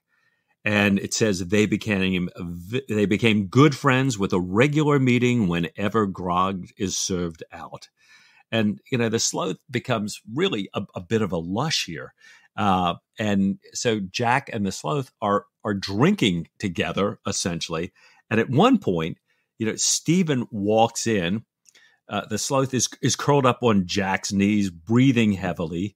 And it says they became good friends with a regular meeting whenever grog is served out. And, the sloth becomes really a bit of a lush here. And so Jack and the sloth are drinking together, essentially. And at one point, Stephen walks in. The sloth is curled up on Jack's knees, breathing heavily.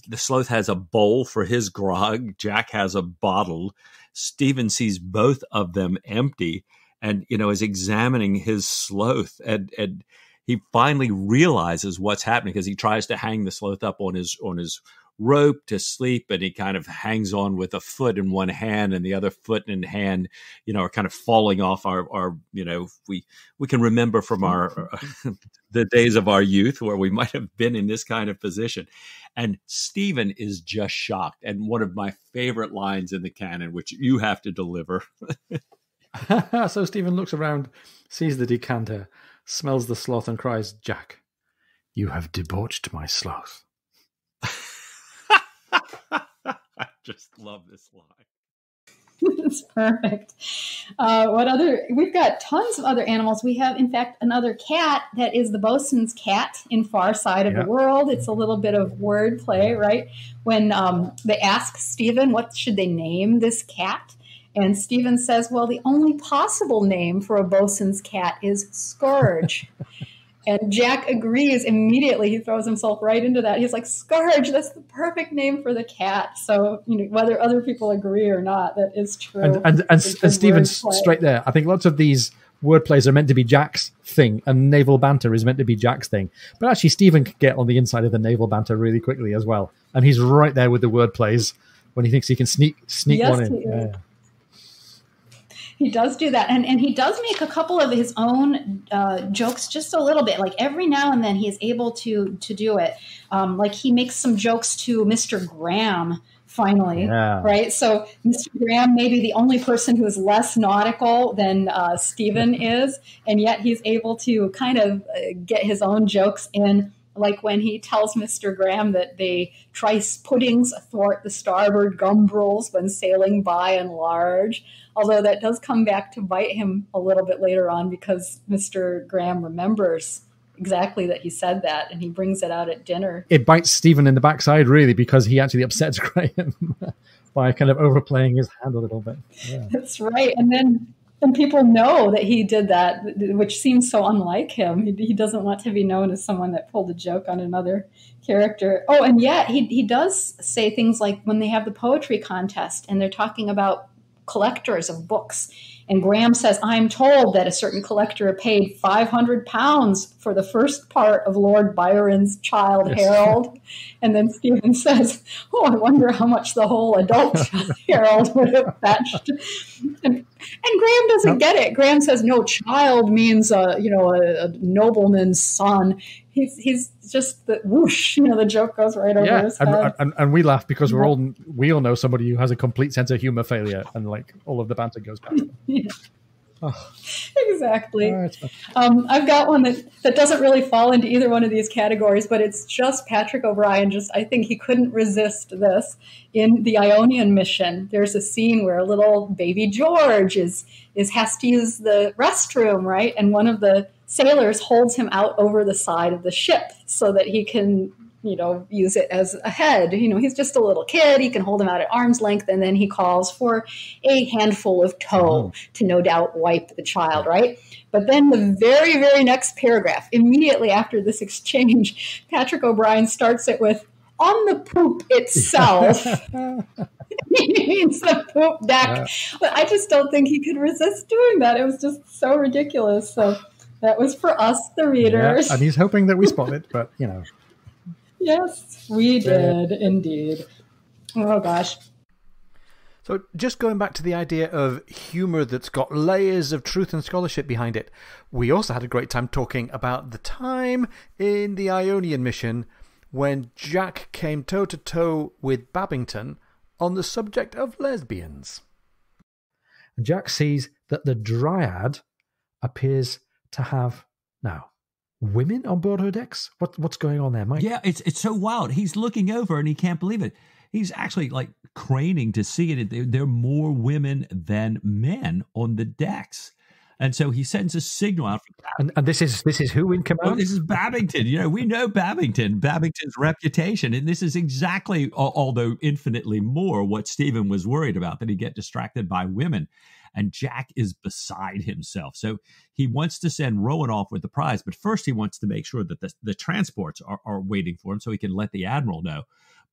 The sloth has a bowl for his grog. Jack has a bottle. Stephen sees both of them empty and, is examining his sloth. And he finally realizes what's happening because he tries to hang the sloth up on his rope to sleep, and he kind of hangs on with a foot in one hand and the other foot in hand, are kind of falling off our we can remember from our the days of our youth where we might have been in this kind of position. And Stephen is just shocked. And one of my favorite lines in the canon, which you have to deliver. So Stephen looks around, sees the decanter, smells the sloth, and cries, Jack, you have debauched my sloth. I just love this line. It's perfect. We've got tons of other animals. We have, in fact, another cat that is the bosun's cat in Far Side of the World. It's a little bit of wordplay, right? When they ask Stephen, what should they name this cat? And Stephen says, well, the only possible name for a bosun's cat is Scourge. And Jack agrees immediately. He throws himself right into that. He's like, Scourge, that's the perfect name for the cat. So, whether other people agree or not, that is true. And Stephen's straight there. I think lots of these wordplays are meant to be Jack's thing, and naval banter is meant to be Jack's thing. But actually, Stephen can get on the inside of the naval banter really quickly as well. And he's right there with the wordplays when he thinks he can sneak one in. Yeah. He does do that. And he does make a couple of his own jokes just a little bit. Like every now and then he is able to do it. Like he makes some jokes to Mr. Graham finally, right? So Mr. Graham may be the only person who is less nautical than Stephen is, and yet he's able to kind of get his own jokes in. like when he tells Mr. Graham that they trice puddings athwart the starboard gumbrels when sailing by and large, although that does come back to bite him a little bit later on because Mr. Graham remembers exactly that he said that, and he brings it out at dinner. It bites Stephen in the backside, really, because he actually upsets Graham by kind of overplaying his hand a little bit. Yeah. That's right. And then people know that he did that, which seems so unlike him. He doesn't want to be known as someone that pulled a joke on another character. Oh, and yet he does say things like when they have the poetry contest and they're talking about collectors of books. And Graham says, I'm told that a certain collector paid £500 for the first part of Lord Byron's Childe Harold. And then Stephen says, oh, I wonder how much the whole adult Harold would have fetched. And Graham doesn't get it. Graham says, no, child means, a nobleman's son. He's just the whoosh, the joke goes right over his head. And we laugh because we all know somebody who has a complete sense of humor failure, and like all of the banter goes back. Yeah. Oh. Exactly. I've got one that doesn't really fall into either one of these categories, but it's just Patrick O'Brian. I think he couldn't resist this. In the Ionian Mission, there's a scene where a little baby George has to use the restroom, right? And one of the sailors holds him out over the side of the ship so that he can, use it as a head. He's just a little kid. He can hold him out at arm's length, and then he calls for a handful of tow to no doubt wipe the child, right? But then the very, very next paragraph, immediately after this exchange, Patrick O'Brian starts it with, on the poop itself. He means the poop deck. Yeah. But I just don't think he could resist doing that. It was just so ridiculous. So that was for us, the readers. Yeah, and he's hoping that we spot it, but, Yes, we did, indeed. Oh, gosh. So just going back to the idea of humour that's got layers of truth and scholarship behind it, we also had a great time talking about the time in the Ionian Mission when Jack came toe-to-toe with Babington on the subject of lesbians. Jack sees that the Dryad appears to have now women on board her decks. What's going on there, Mike? Yeah, it's so wild. He's looking over and he can't believe it. He's actually like craning to see it. There are more women than men on the decks. And so he sends a signal out. And this is who in command? Oh, this is Babington. We know Babington's reputation. And this is exactly, although infinitely more, what Stephen was worried about, that he'd get distracted by women. And Jack is beside himself. So he wants to send Rowan off with the prize. But first he wants to make sure that the transports are waiting for him so he can let the admiral know.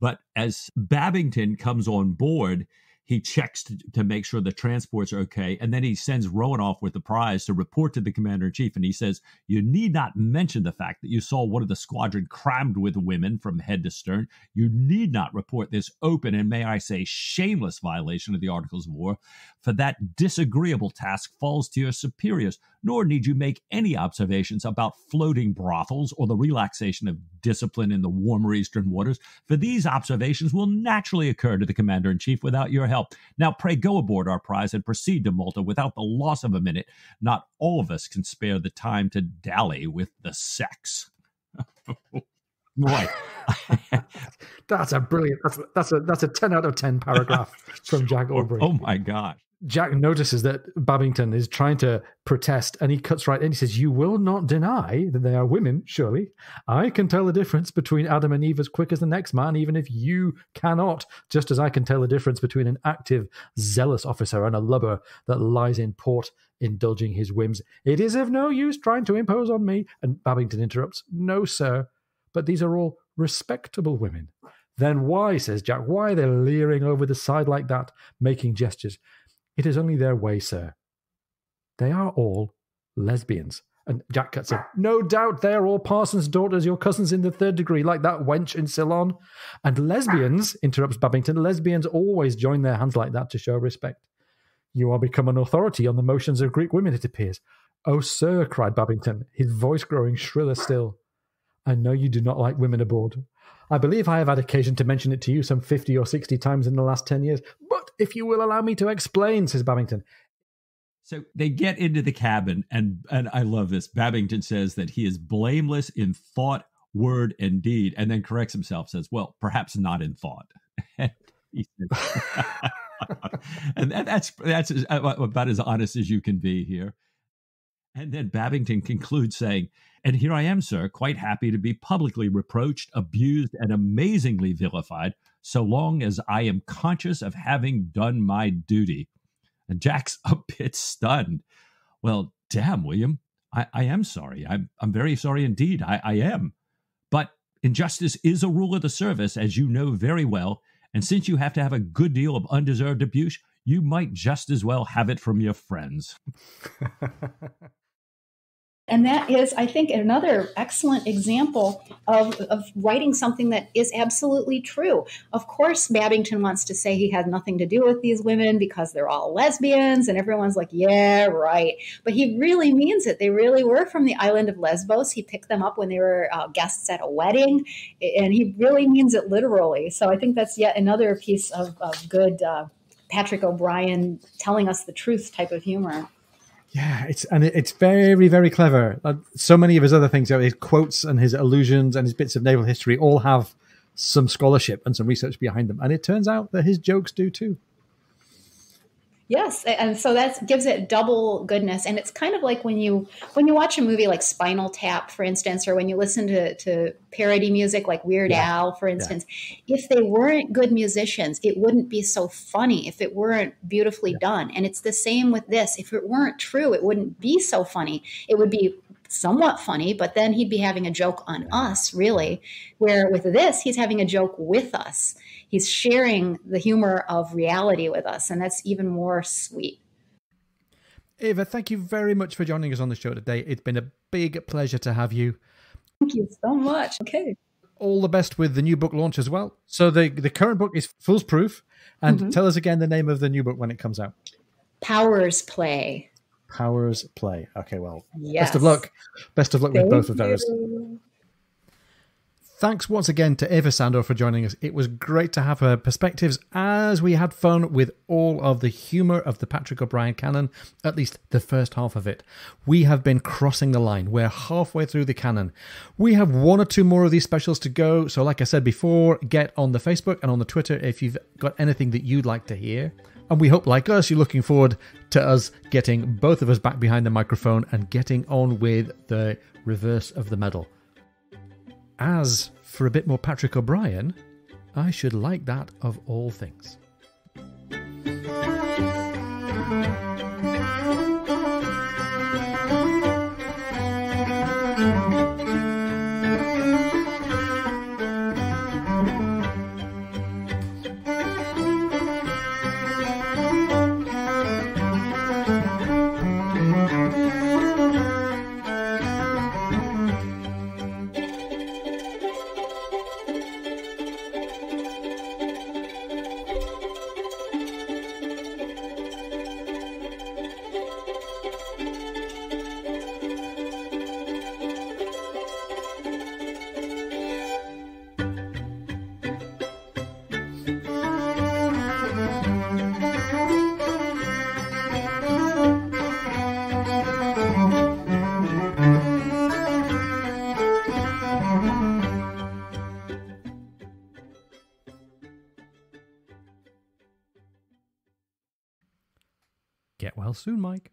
But as Babington comes on board, he checks to make sure the transports are okay. And then he sends Rowan off with the prize to report to the commander-in-chief. And he says, you need not mention the fact that you saw one of the squadron crammed with women from head to stern. You need not report this open and, may I say, shameless violation of the Articles of War. For that disagreeable task falls to your superiors. Nor need you make any observations about floating brothels or the relaxation of discipline in the warmer eastern waters, for these observations will naturally occur to the commander-in-chief without your help. Now, pray go aboard our prize and proceed to Malta without the loss of a minute. Not all of us can spare the time to dally with the sex. Boy. That's a brilliant, that's a 10 out of 10 paragraph from Jack Aubrey. Oh my gosh. Jack notices that Babington is trying to protest, and he cuts right in. He says, you will not deny that they are women, surely. I can tell the difference between Adam and Eve as quick as the next man, even if you cannot, just as I can tell the difference between an active, zealous officer and a lubber that lies in port, indulging his whims. It is of no use trying to impose on me. And Babington interrupts, no, sir, but these are all respectable women. Then why, says Jack, why are they leering over the side like that, making gestures? It is only their way, sir. They are all lesbians. And Jack cuts in. No doubt they are all parsons' daughters, your cousins in the third degree, like that wench in Ceylon. And lesbians, interrupts Babington, lesbians always join their hands like that to show respect. You are become an authority on the motions of Greek women, it appears. Oh, sir, cried Babington, his voice growing shriller still. I know you do not like women aboard. I believe I have had occasion to mention it to you some 50 or 60 times in the last 10 years. But if you will allow me to explain, says Babington. So they get into the cabin, and I love this. Babington says that he is blameless in thought, word and deed, and then corrects himself, says, well, perhaps not in thought. And he says, and that's about as honest as you can be here. And then Babington concludes saying, and here I am, sir, quite happy to be publicly reproached, abused, and amazingly vilified, so long as I am conscious of having done my duty. And Jack's a bit stunned. Well, damn, William, I am sorry. I'm very sorry indeed. I am. But injustice is a rule of the service, as you know very well. And since you have to have a good deal of undeserved abuse, you might just as well have it from your friends. And that is, I think, another excellent example of writing something that is absolutely true. Of course, Babington wants to say he had nothing to do with these women because they're all lesbians, and everyone's like, yeah, right. But he really means it. They really were from the island of Lesbos. He picked them up when they were guests at a wedding, and he really means it literally. So I think that's yet another piece of good Patrick O'Brian telling us the truth type of humor. Yeah, it's very, very clever. So many of his other things, his quotes and his allusions and his bits of naval history all have some scholarship and some research behind them. And it turns out that his jokes do too. Yes, and so that gives it double goodness. And it's kind of like when you watch a movie like Spinal Tap, for instance, or when you listen to parody music like Weird Al, for instance, if they weren't good musicians, it wouldn't be so funny if it weren't beautifully done. And it's the same with this. If it weren't true, it wouldn't be so funny. It would be somewhat funny, but then he'd be having a joke on us, really, where with this, he's having a joke with us. He's sharing the humor of reality with us, and that's even more sweet. Eva, thank you very much for joining us on the show today. It's been a big pleasure to have you. Thank you so much. Okay. All the best with the new book launch as well. So the current book is Fool's Proof, and tell us again the name of the new book when it comes out. Powers Play. Powers Play. Okay, well, yes. Best of luck. Best of luck with both of those. You. Thanks once again to Eva Sandor for joining us. It was great to have her perspectives as we had fun with all of the humour of the Patrick O'Brian canon, at least the first half of it. We have been crossing the line. We're halfway through the canon. We have one or two more of these specials to go. So like I said before, get on the Facebook and on the Twitter if you've got anything that you'd like to hear. And we hope, like us, you're looking forward to us getting both of us back behind the microphone and getting on with the reverse of the medal. As for a bit more Patrick O'Brian, I should like that of all things. Get well soon, Mike.